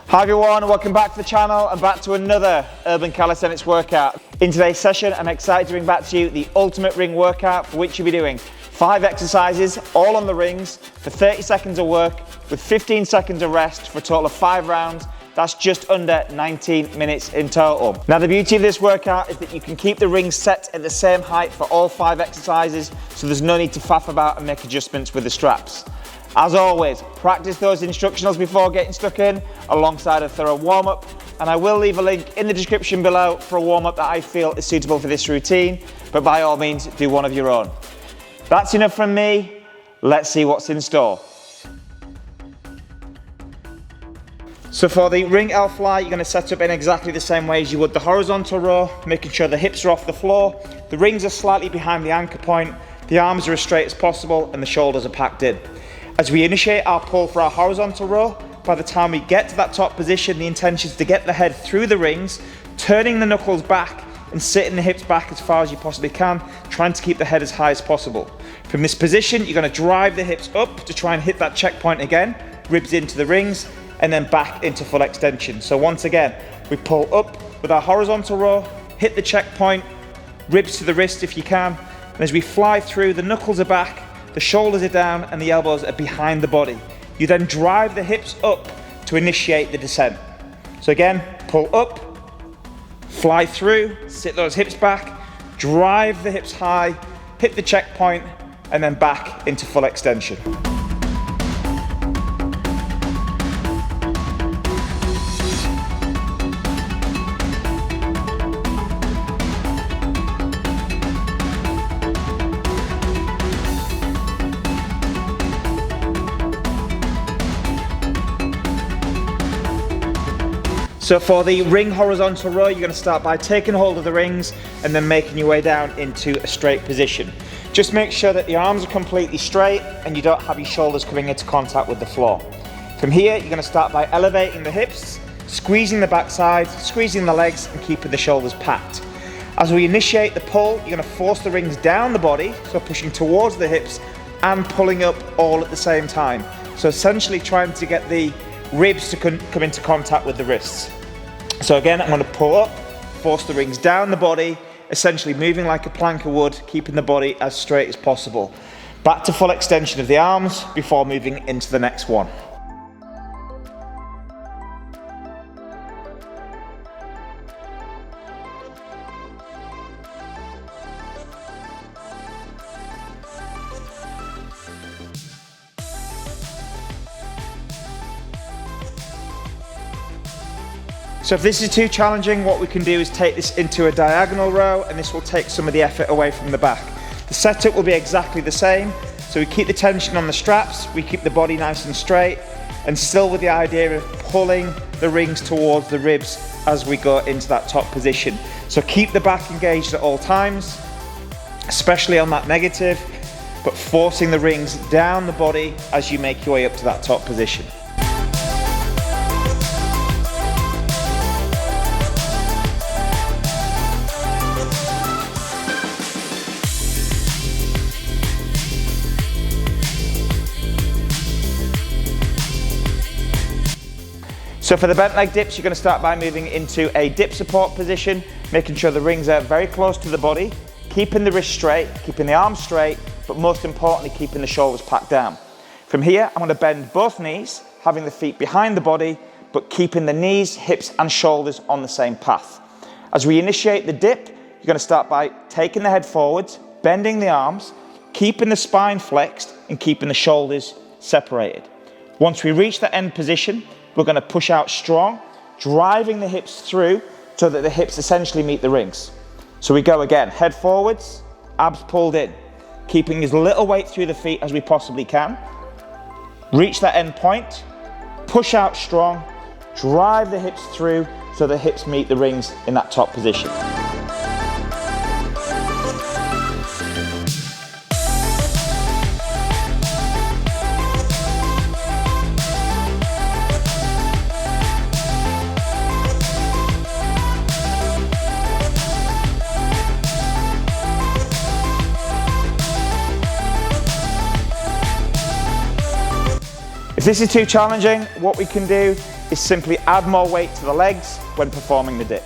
Hi everyone, welcome back to the channel and back to another Urban Calisthenics workout. In today's session, I'm excited to bring back to you the ultimate ring workout, for which you'll be doing 5 exercises, all on the rings, for 30 seconds of work, with 15 seconds of rest for a total of 5 rounds. That's just under 19 minutes in total. Now the beauty of this workout is that you can keep the rings set at the same height for all 5 exercises, so there's no need to faff about and make adjustments with the straps. As always, practice those instructionals before getting stuck in, alongside a thorough warm-up, and I will leave a link in the description below for a warm-up that I feel is suitable for this routine, but by all means, do one of your own. That's enough from me. Let's see what's in store. So for the ring L fly, you're going to set up in exactly the same way as you would the horizontal row, making sure the hips are off the floor, the rings are slightly behind the anchor point, the arms are as straight as possible, and the shoulders are packed in. As we initiate our pull for our horizontal row, by the time we get to that top position, the intention is to get the head through the rings, turning the knuckles back and sitting the hips back as far as you possibly can, trying to keep the head as high as possible. From this position, you're going to drive the hips up to try and hit that checkpoint again, ribs into the rings, and then back into full extension. So once again, we pull up with our horizontal row, hit the checkpoint, ribs to the wrist if you can, and as we fly through, the knuckles are back, the shoulders are down, and the elbows are behind the body. You then drive the hips up to initiate the descent. So again, pull up, fly through, sit those hips back, drive the hips high, hit the checkpoint, and then back into full extension. So for the ring horizontal row, you're going to start by taking hold of the rings and then making your way down into a straight position. Just make sure that the arms are completely straight and you don't have your shoulders coming into contact with the floor. From here, you're going to start by elevating the hips, squeezing the backside, squeezing the legs, and keeping the shoulders packed. As we initiate the pull, you're going to force the rings down the body, so pushing towards the hips and pulling up all at the same time. So essentially trying to get the ribs to come into contact with the wrists. So again, I'm going to pull up, force the rings down the body, essentially moving like a plank of wood, keeping the body as straight as possible. Back to full extension of the arms before moving into the next one. So if this is too challenging, what we can do is take this into a diagonal row, and this will take some of the effort away from the back. The setup will be exactly the same, so we keep the tension on the straps, we keep the body nice and straight, and still with the idea of pulling the rings towards the ribs as we go into that top position. So keep the back engaged at all times, especially on that negative, but forcing the rings down the body as you make your way up to that top position. So for the bent leg dips, you're going to start by moving into a dip support position, making sure the rings are very close to the body, keeping the wrist straight, keeping the arms straight, but most importantly, keeping the shoulders packed down. From here, I'm going to bend both knees, having the feet behind the body, but keeping the knees, hips, and shoulders on the same path. As we initiate the dip, you're going to start by taking the head forwards, bending the arms, keeping the spine flexed, and keeping the shoulders separated. Once we reach the end position, we're going to push out strong, driving the hips through so that the hips essentially meet the rings. So we go again, head forwards, abs pulled in, keeping as little weight through the feet as we possibly can. Reach that end point, push out strong, drive the hips through so the hips meet the rings in that top position. If this is too challenging, what we can do is simply add more weight to the legs when performing the dip.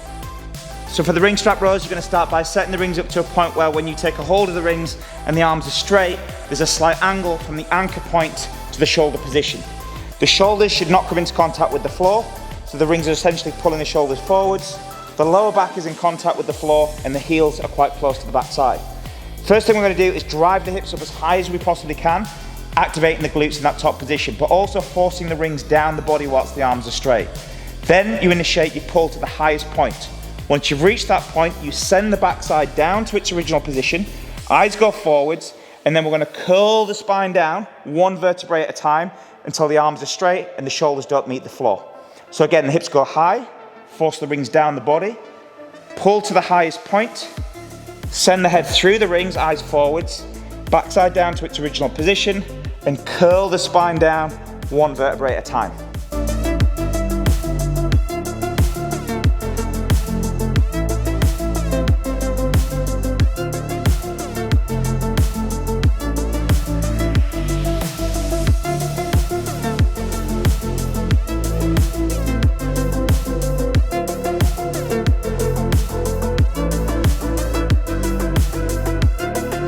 So for the ring strap rows, you're going to start by setting the rings up to a point where when you take a hold of the rings and the arms are straight, there's a slight angle from the anchor point to the shoulder position. The shoulders should not come into contact with the floor, so the rings are essentially pulling the shoulders forwards. The lower back is in contact with the floor and the heels are quite close to the back side. First thing we're going to do is drive the hips up as high as we possibly can, activating the glutes in that top position, but also forcing the rings down the body whilst the arms are straight. Then you initiate your pull to the highest point. Once you've reached that point, you send the backside down to its original position, eyes go forwards, and then we're going to curl the spine down one vertebrae at a time until the arms are straight and the shoulders don't meet the floor. So again, the hips go high, force the rings down the body, pull to the highest point, send the head through the rings, eyes forwards, backside down to its original position, and curl the spine down one vertebrae at a time.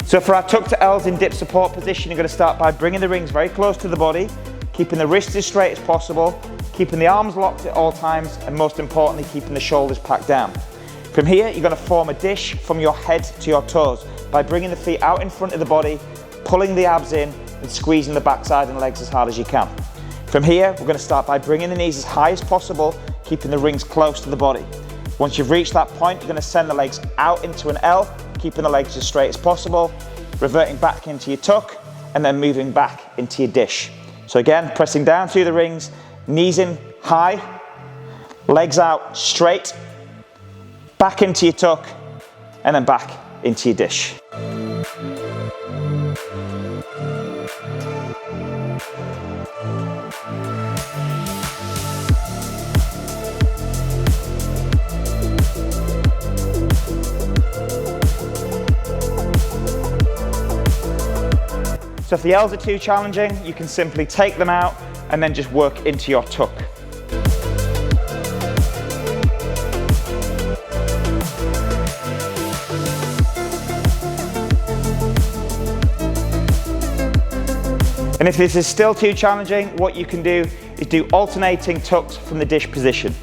So for our tuck to L's in dip support position, you're going to start by bringing the rings very close to the body, keeping the wrists as straight as possible, keeping the arms locked at all times, and most importantly, keeping the shoulders packed down. From here, you're going to form a dish from your head to your toes by bringing the feet out in front of the body, pulling the abs in, and squeezing the backside and legs as hard as you can. From here, we're going to start by bringing the knees as high as possible, keeping the rings close to the body. Once you've reached that point, you're going to send the legs out into an L, keeping the legs as straight as possible, reverting back into your tuck, and then moving back into your dish. So again, pressing down through the rings, knees in high, legs out straight, back into your tuck, and then back into your dish. So if the L's are too challenging, you can simply take them out and then just work into your tuck. And if this is still too challenging, what you can do is do alternating tucks from the dish position.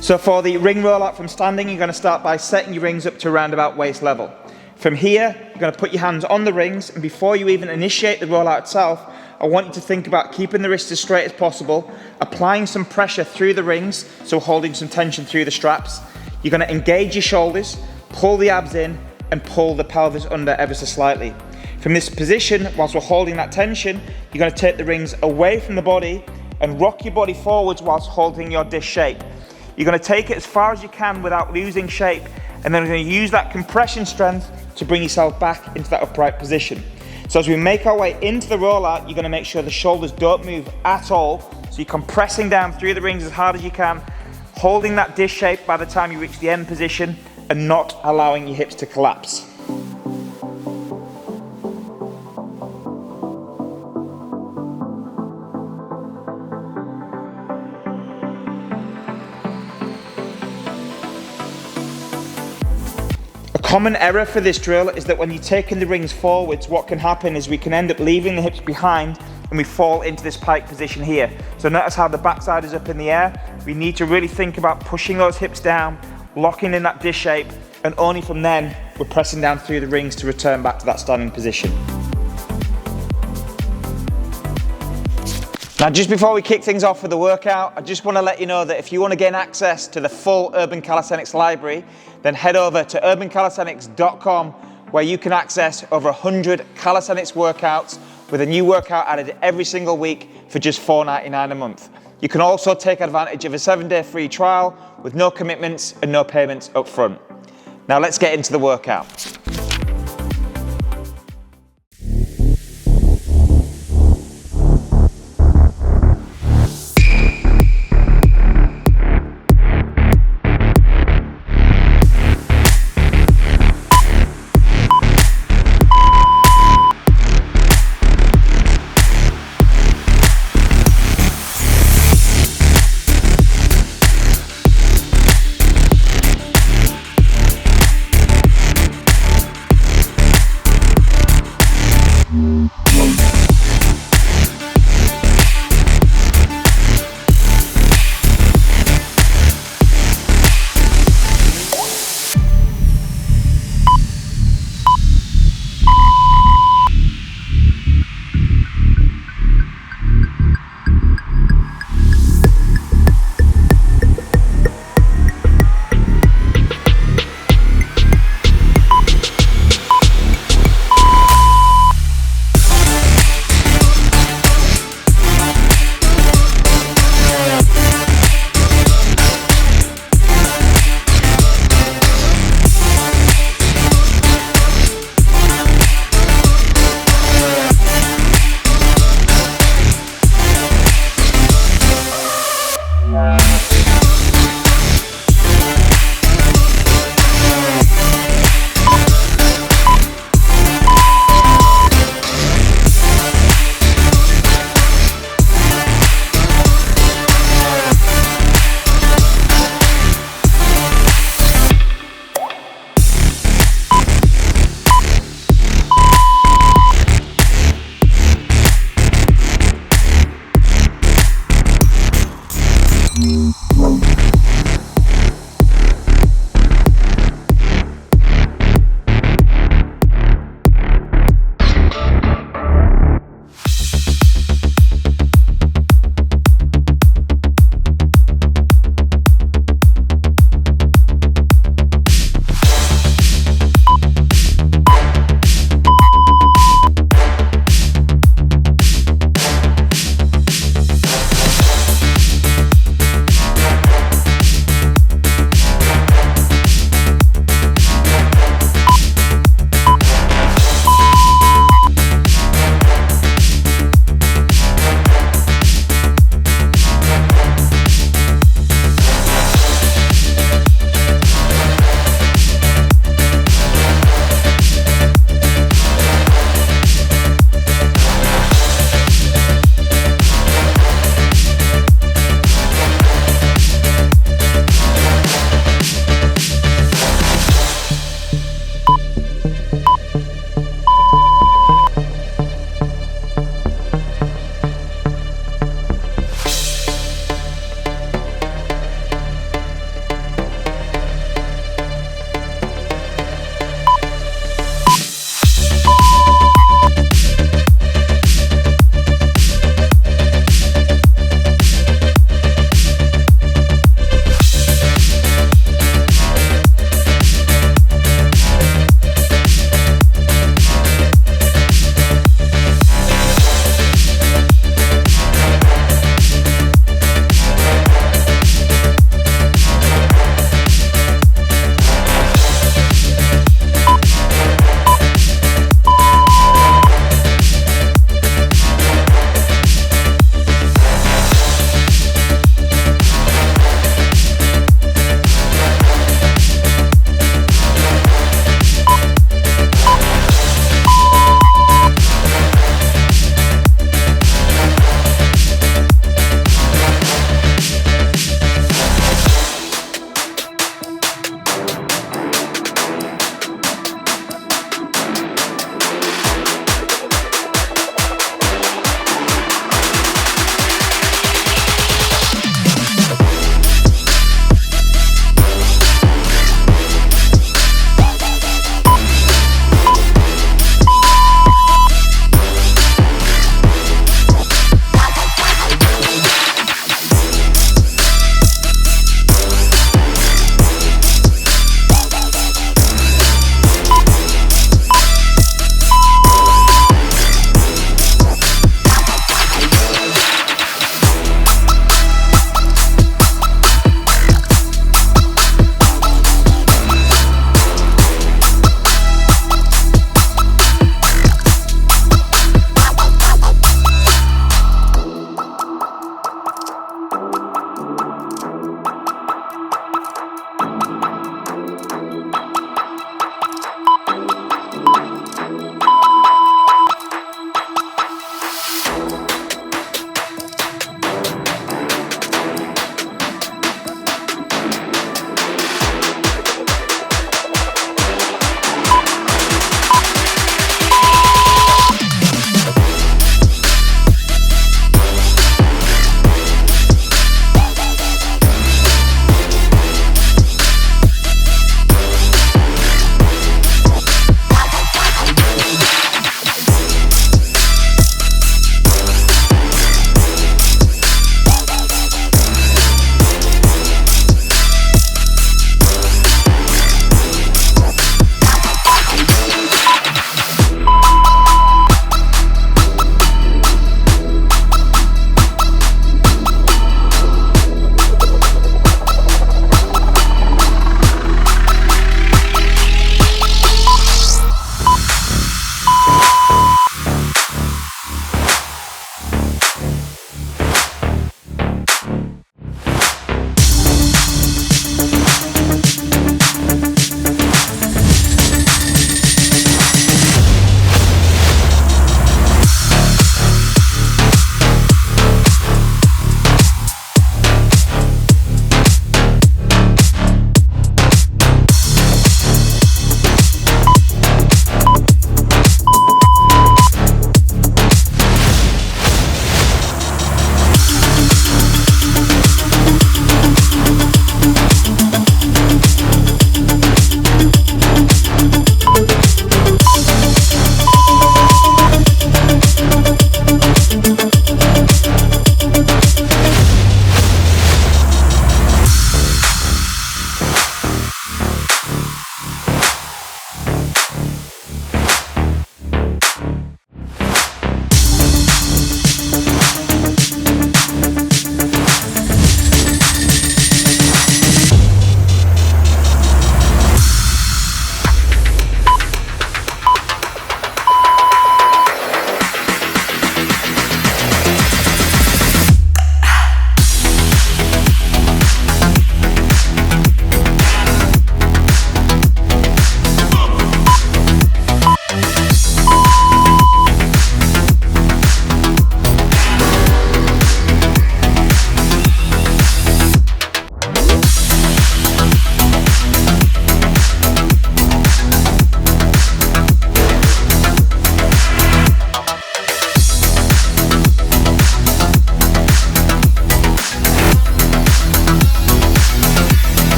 So for the ring rollout from standing, you're going to start by setting your rings up to around about waist level. From here, you're going to put your hands on the rings, and before you even initiate the rollout itself, I want you to think about keeping the wrists as straight as possible, applying some pressure through the rings, so holding some tension through the straps. You're going to engage your shoulders, pull the abs in, and pull the pelvis under ever so slightly. From this position, whilst we're holding that tension, you're going to take the rings away from the body and rock your body forwards whilst holding your dish shape. You're going to take it as far as you can without losing shape, and then we're going to use that compression strength to bring yourself back into that upright position. So as we make our way into the rollout, you're going to make sure the shoulders don't move at all. So you're compressing down through the rings as hard as you can, holding that dish shape by the time you reach the end position, and not allowing your hips to collapse. A common error for this drill is that when you're taking the rings forwards, what can happen is we can end up leaving the hips behind and we fall into this pike position here. So notice how the backside is up in the air. We need to really think about pushing those hips down, locking in that dish shape, and only from then we're pressing down through the rings to return back to that standing position. Now, just before we kick things off with the workout, I just want to let you know that if you want to gain access to the full Urban Calisthenics library, then head over to urbancalisthenics.com, where you can access over 100 calisthenics workouts with a new workout added every single week for just $4.99 a month. You can also take advantage of a 7-day free trial with no commitments and no payments up front. Now let's get into the workout.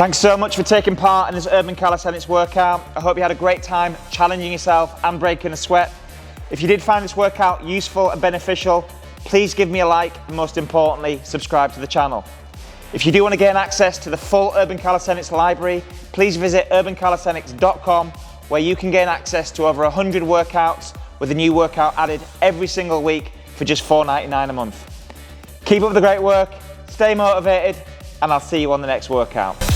Thanks so much for taking part in this Urban Calisthenics workout. I hope you had a great time challenging yourself and breaking a sweat. If you did find this workout useful and beneficial, please give me a like and most importantly, subscribe to the channel. If you do want to gain access to the full Urban Calisthenics library, please visit urbancalisthenics.com where you can gain access to over 100 workouts with a new workout added every single week for just $4.99 a month. Keep up the great work, stay motivated, and I'll see you on the next workout.